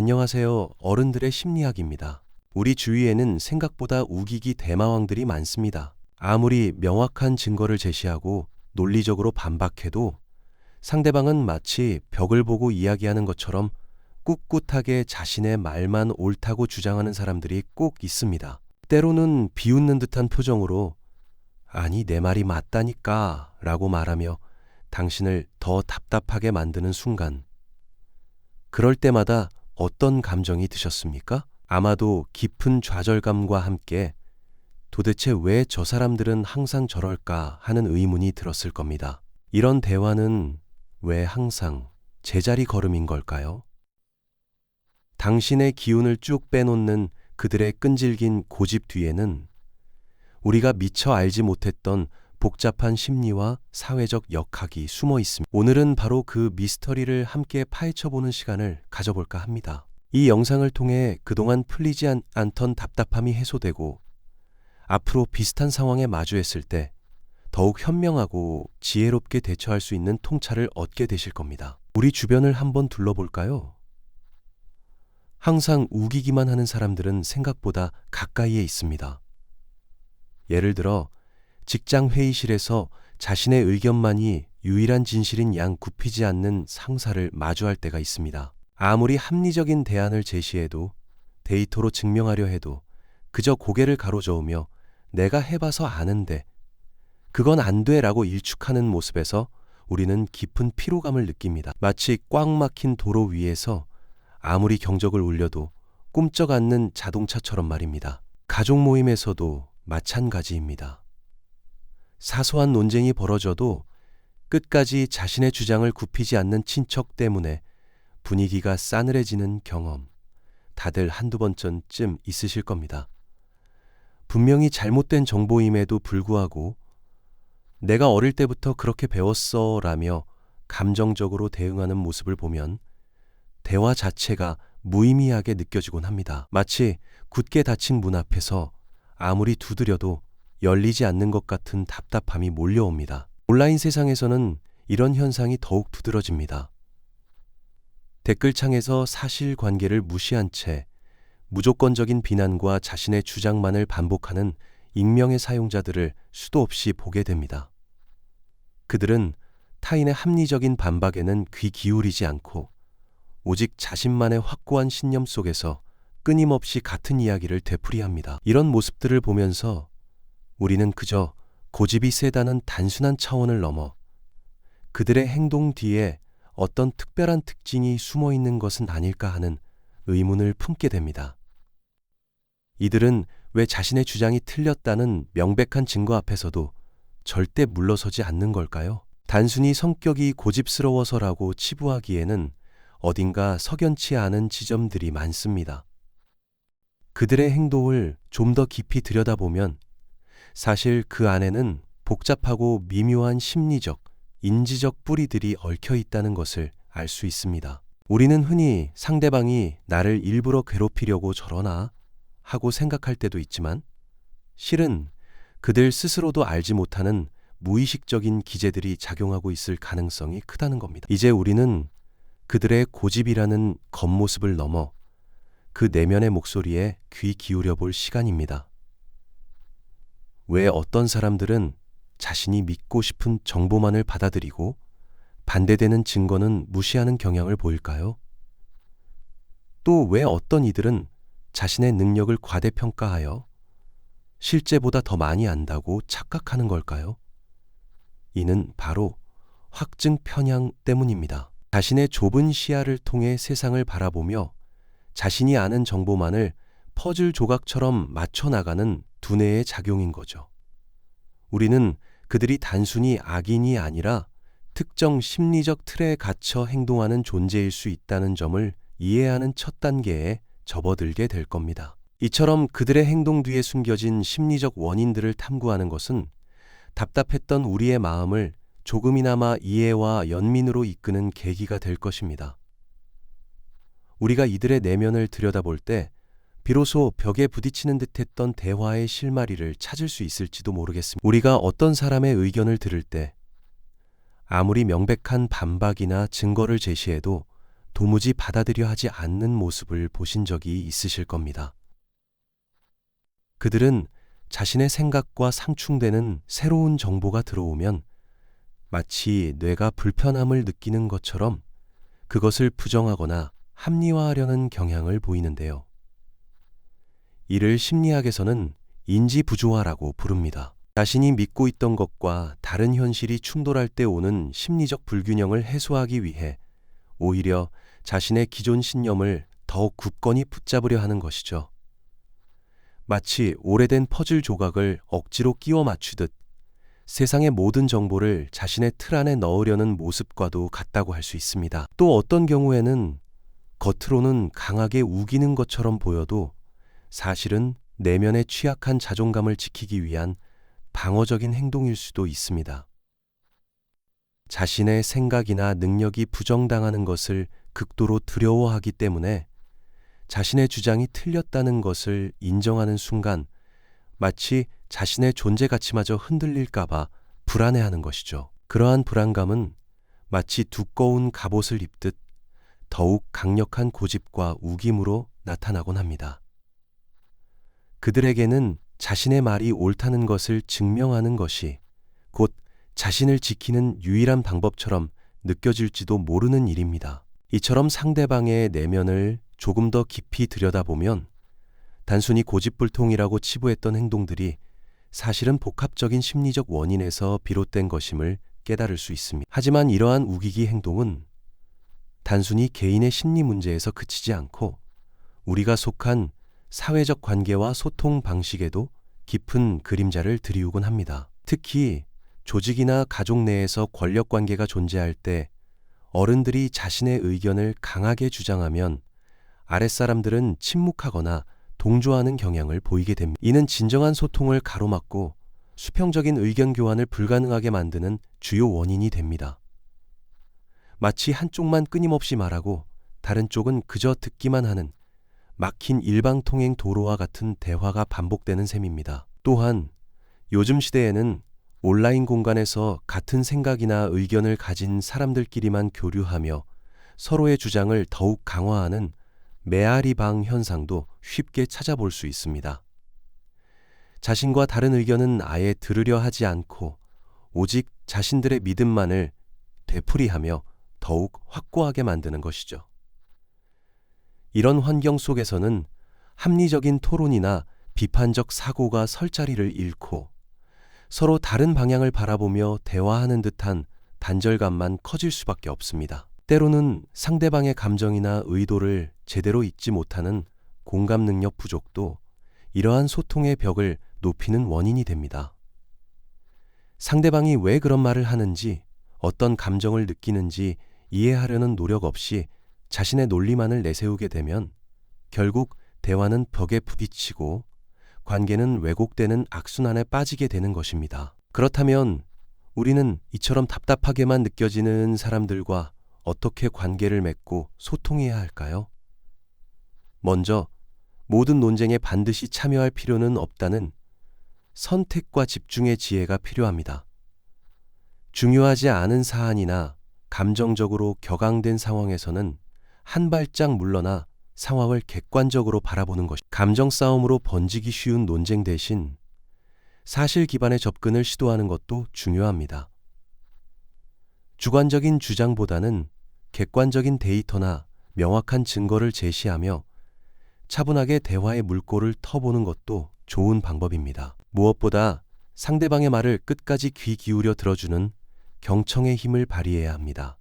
안녕하세요. 어른들의 심리학입니다. 우리 주위에는 생각보다 우기기 대마왕들이 많습니다. 아무리 명확한 증거를 제시하고 논리적으로 반박해도 상대방은 마치 벽을 보고 이야기하는 것처럼 꿋꿋하게 자신의 말만 옳다고 주장하는 사람들이 꼭 있습니다. 때로는 비웃는 듯한 표정으로 아니 내 말이 맞다니까 라고 말하며 당신을 더 답답하게 만드는 순간, 그럴 때마다 어떤 감정이 드셨습니까? 아마도 깊은 좌절감과 함께 도대체 왜 저 사람들은 항상 저럴까 하는 의문이 들었을 겁니다. 이런 대화는 왜 항상 제자리 걸음인 걸까요? 당신의 기운을 쭉 빼놓는 그들의 끈질긴 고집 뒤에는 우리가 미처 알지 못했던 복잡한 심리와 사회적 역학이 숨어 있습니다. 오늘은 바로 그 미스터리를 함께 파헤쳐보는 시간을 가져볼까 합니다. 이 영상을 통해 그동안 풀리지 않던 답답함이 해소되고 앞으로 비슷한 상황에 마주했을 때 더욱 현명하고 지혜롭게 대처할 수 있는 통찰을 얻게 되실 겁니다. 우리 주변을 한번 둘러볼까요? 항상 우기기만 하는 사람들은 생각보다 가까이에 있습니다. 예를 들어 직장 회의실에서 자신의 의견만이 유일한 진실인 양 굽히지 않는 상사를 마주할 때가 있습니다. 아무리 합리적인 대안을 제시해도 데이터로 증명하려 해도 그저 고개를 가로저으며 내가 해봐서 아는데 그건 안 돼라고 일축하는 모습에서 우리는 깊은 피로감을 느낍니다. 마치 꽉 막힌 도로 위에서 아무리 경적을 울려도 꿈쩍 않는 자동차처럼 말입니다. 가족 모임에서도 마찬가지입니다. 사소한 논쟁이 벌어져도 끝까지 자신의 주장을 굽히지 않는 친척 때문에 분위기가 싸늘해지는 경험, 다들 한두 번쯤 있으실 겁니다. 분명히 잘못된 정보임에도 불구하고 내가 어릴 때부터 그렇게 배웠어 라며 감정적으로 대응하는 모습을 보면 대화 자체가 무의미하게 느껴지곤 합니다. 마치 굳게 닫힌 문 앞에서 아무리 두드려도 열리지 않는 것 같은 답답함이 몰려옵니다. 온라인 세상에서는 이런 현상이 더욱 두드러집니다. 댓글창에서 사실관계를 무시한 채 무조건적인 비난과 자신의 주장만을 반복하는 익명의 사용자들을 수도 없이 보게 됩니다. 그들은 타인의 합리적인 반박에는 귀 기울이지 않고 오직 자신만의 확고한 신념 속에서 끊임없이 같은 이야기를 되풀이합니다. 이런 모습들을 보면서 우리는 그저 고집이 세다는 단순한 차원을 넘어 그들의 행동 뒤에 어떤 특별한 특징이 숨어 있는 것은 아닐까 하는 의문을 품게 됩니다. 이들은 왜 자신의 주장이 틀렸다는 명백한 증거 앞에서도 절대 물러서지 않는 걸까요? 단순히 성격이 고집스러워서라고 치부하기에는 어딘가 석연치 않은 지점들이 많습니다. 그들의 행동을 좀 더 깊이 들여다보면 사실 그 안에는 복잡하고 미묘한 심리적, 인지적 뿌리들이 얽혀 있다는 것을 알 수 있습니다. 우리는 흔히 상대방이 나를 일부러 괴롭히려고 저러나 하고 생각할 때도 있지만 실은 그들 스스로도 알지 못하는 무의식적인 기제들이 작용하고 있을 가능성이 크다는 겁니다. 이제 우리는 그들의 고집이라는 겉모습을 넘어 그 내면의 목소리에 귀 기울여 볼 시간입니다. 왜 어떤 사람들은 자신이 믿고 싶은 정보만을 받아들이고 반대되는 증거는 무시하는 경향을 보일까요? 또 왜 어떤 이들은 자신의 능력을 과대평가하여 실제보다 더 많이 안다고 착각하는 걸까요? 이는 바로 확증 편향 때문입니다. 자신의 좁은 시야를 통해 세상을 바라보며 자신이 아는 정보만을 퍼즐 조각처럼 맞춰 나가는 두뇌의 작용인 거죠. 우리는 그들이 단순히 악인이 아니라 특정 심리적 틀에 갇혀 행동하는 존재일 수 있다는 점을 이해하는 첫 단계에 접어들게 될 겁니다. 이처럼 그들의 행동 뒤에 숨겨진 심리적 원인들을 탐구하는 것은 답답했던 우리의 마음을 조금이나마 이해와 연민으로 이끄는 계기가 될 것입니다. 우리가 이들의 내면을 들여다볼 때 비로소 벽에 부딪히는 듯했던 대화의 실마리를 찾을 수 있을지도 모르겠습니다. 우리가 어떤 사람의 의견을 들을 때 아무리 명백한 반박이나 증거를 제시해도 도무지 받아들여 하지 않는 모습을 보신 적이 있으실 겁니다. 그들은 자신의 생각과 상충되는 새로운 정보가 들어오면 마치 뇌가 불편함을 느끼는 것처럼 그것을 부정하거나 합리화하려는 경향을 보이는데요. 이를 심리학에서는 인지부조화라고 부릅니다. 자신이 믿고 있던 것과 다른 현실이 충돌할 때 오는 심리적 불균형을 해소하기 위해 오히려 자신의 기존 신념을 더욱 굳건히 붙잡으려 하는 것이죠. 마치 오래된 퍼즐 조각을 억지로 끼워 맞추듯 세상의 모든 정보를 자신의 틀 안에 넣으려는 모습과도 같다고 할 수 있습니다. 또 어떤 경우에는 겉으로는 강하게 우기는 것처럼 보여도 사실은 내면의 취약한 자존감을 지키기 위한 방어적인 행동일 수도 있습니다. 자신의 생각이나 능력이 부정당하는 것을 극도로 두려워하기 때문에 자신의 주장이 틀렸다는 것을 인정하는 순간 마치 자신의 존재 가치마저 흔들릴까봐 불안해하는 것이죠. 그러한 불안감은 마치 두꺼운 갑옷을 입듯 더욱 강력한 고집과 우김으로 나타나곤 합니다. 그들에게는 자신의 말이 옳다는 것을 증명하는 것이 곧 자신을 지키는 유일한 방법처럼 느껴질지도 모르는 일입니다. 이처럼 상대방의 내면을 조금 더 깊이 들여다보면 단순히 고집불통이라고 치부했던 행동들이 사실은 복합적인 심리적 원인에서 비롯된 것임을 깨달을 수 있습니다. 하지만 이러한 우기기 행동은 단순히 개인의 심리 문제에서 그치지 않고 우리가 속한 사회적 관계와 소통 방식에도 깊은 그림자를 들이우곤 합니다. 특히 조직이나 가족 내에서 권력 관계가 존재할 때 어른들이 자신의 의견을 강하게 주장하면 아랫사람들은 침묵하거나 동조하는 경향을 보이게 됩니다. 이는 진정한 소통을 가로막고 수평적인 의견 교환을 불가능하게 만드는 주요 원인이 됩니다. 마치 한쪽만 끊임없이 말하고 다른 쪽은 그저 듣기만 하는 막힌 일방통행 도로와 같은 대화가 반복되는 셈입니다. 또한 요즘 시대에는 온라인 공간에서 같은 생각이나 의견을 가진 사람들끼리만 교류하며 서로의 주장을 더욱 강화하는 메아리방 현상도 쉽게 찾아볼 수 있습니다. 자신과 다른 의견은 아예 들으려 하지 않고 오직 자신들의 믿음만을 되풀이하며 더욱 확고하게 만드는 것이죠. 이런 환경 속에서는 합리적인 토론이나 비판적 사고가 설 자리를 잃고 서로 다른 방향을 바라보며 대화하는 듯한 단절감만 커질 수밖에 없습니다. 때로는 상대방의 감정이나 의도를 제대로 읽지 못하는 공감 능력 부족도 이러한 소통의 벽을 높이는 원인이 됩니다. 상대방이 왜 그런 말을 하는지, 어떤 감정을 느끼는지 이해하려는 노력 없이 자신의 논리만을 내세우게 되면 결국 대화는 벽에 부딪히고 관계는 왜곡되는 악순환에 빠지게 되는 것입니다. 그렇다면 우리는 이처럼 답답하게만 느껴지는 사람들과 어떻게 관계를 맺고 소통해야 할까요? 먼저 모든 논쟁에 반드시 참여할 필요는 없다는 선택과 집중의 지혜가 필요합니다. 중요하지 않은 사안이나 감정적으로 격앙된 상황에서는 한 발짝 물러나 상황을 객관적으로 바라보는 것이 감정 싸움으로 번지기 쉬운 논쟁 대신 사실 기반의 접근을 시도하는 것도 중요합니다. 주관적인 주장보다는 객관적인 데이터나 명확한 증거를 제시하며 차분하게 대화의 물꼬를 터보는 것도 좋은 방법입니다. 무엇보다 상대방의 말을 끝까지 귀 기울여 들어주는 경청의 힘을 발휘해야 합니다.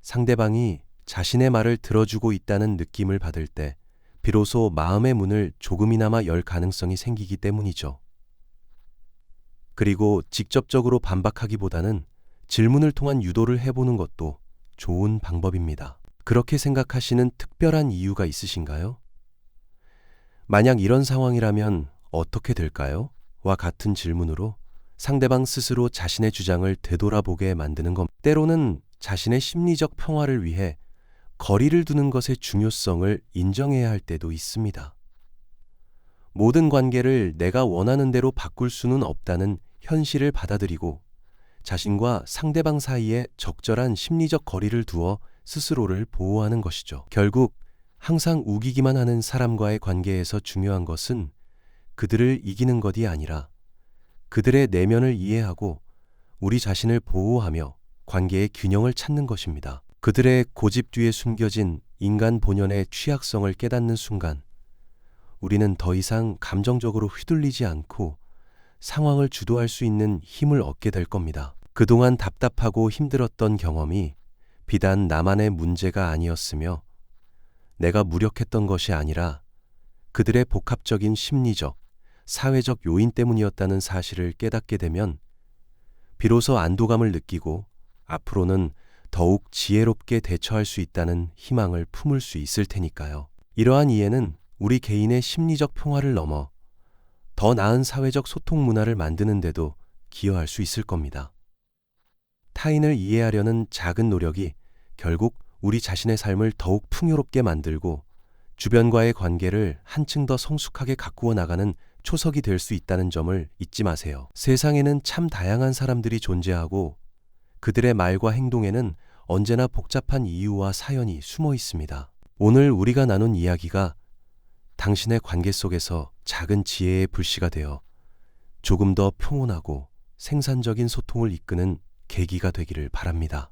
상대방이 자신의 말을 들어주고 있다는 느낌을 받을 때 비로소 마음의 문을 조금이나마 열 가능성이 생기기 때문이죠. 그리고 직접적으로 반박하기보다는 질문을 통한 유도를 해보는 것도 좋은 방법입니다. 그렇게 생각하시는 특별한 이유가 있으신가요? 만약 이런 상황이라면 어떻게 될까요? 와 같은 질문으로 상대방 스스로 자신의 주장을 되돌아보게 만드는 것. 때로는 자신의 심리적 평화를 위해 거리를 두는 것의 중요성을 인정해야 할 때도 있습니다. 모든 관계를 내가 원하는 대로 바꿀 수는 없다는 현실을 받아들이고 자신과 상대방 사이에 적절한 심리적 거리를 두어 스스로를 보호하는 것이죠. 결국 항상 우기기만 하는 사람과의 관계에서 중요한 것은 그들을 이기는 것이 아니라 그들의 내면을 이해하고 우리 자신을 보호하며 관계의 균형을 찾는 것입니다. 그들의 고집 뒤에 숨겨진 인간 본연의 취약성을 깨닫는 순간 우리는 더 이상 감정적으로 휘둘리지 않고 상황을 주도할 수 있는 힘을 얻게 될 겁니다. 그동안 답답하고 힘들었던 경험이 비단 나만의 문제가 아니었으며 내가 무력했던 것이 아니라 그들의 복합적인 심리적, 사회적 요인 때문이었다는 사실을 깨닫게 되면 비로소 안도감을 느끼고 앞으로는 더욱 지혜롭게 대처할 수 있다는 희망을 품을 수 있을 테니까요. 이러한 이해는 우리 개인의 심리적 평화를 넘어 더 나은 사회적 소통 문화를 만드는 데도 기여할 수 있을 겁니다. 타인을 이해하려는 작은 노력이 결국 우리 자신의 삶을 더욱 풍요롭게 만들고 주변과의 관계를 한층 더 성숙하게 가꾸어 나가는 초석이 될 수 있다는 점을 잊지 마세요. 세상에는 참 다양한 사람들이 존재하고 그들의 말과 행동에는 언제나 복잡한 이유와 사연이 숨어 있습니다. 오늘 우리가 나눈 이야기가 당신의 관계 속에서 작은 지혜의 불씨가 되어 조금 더 평온하고 생산적인 소통을 이끄는 계기가 되기를 바랍니다.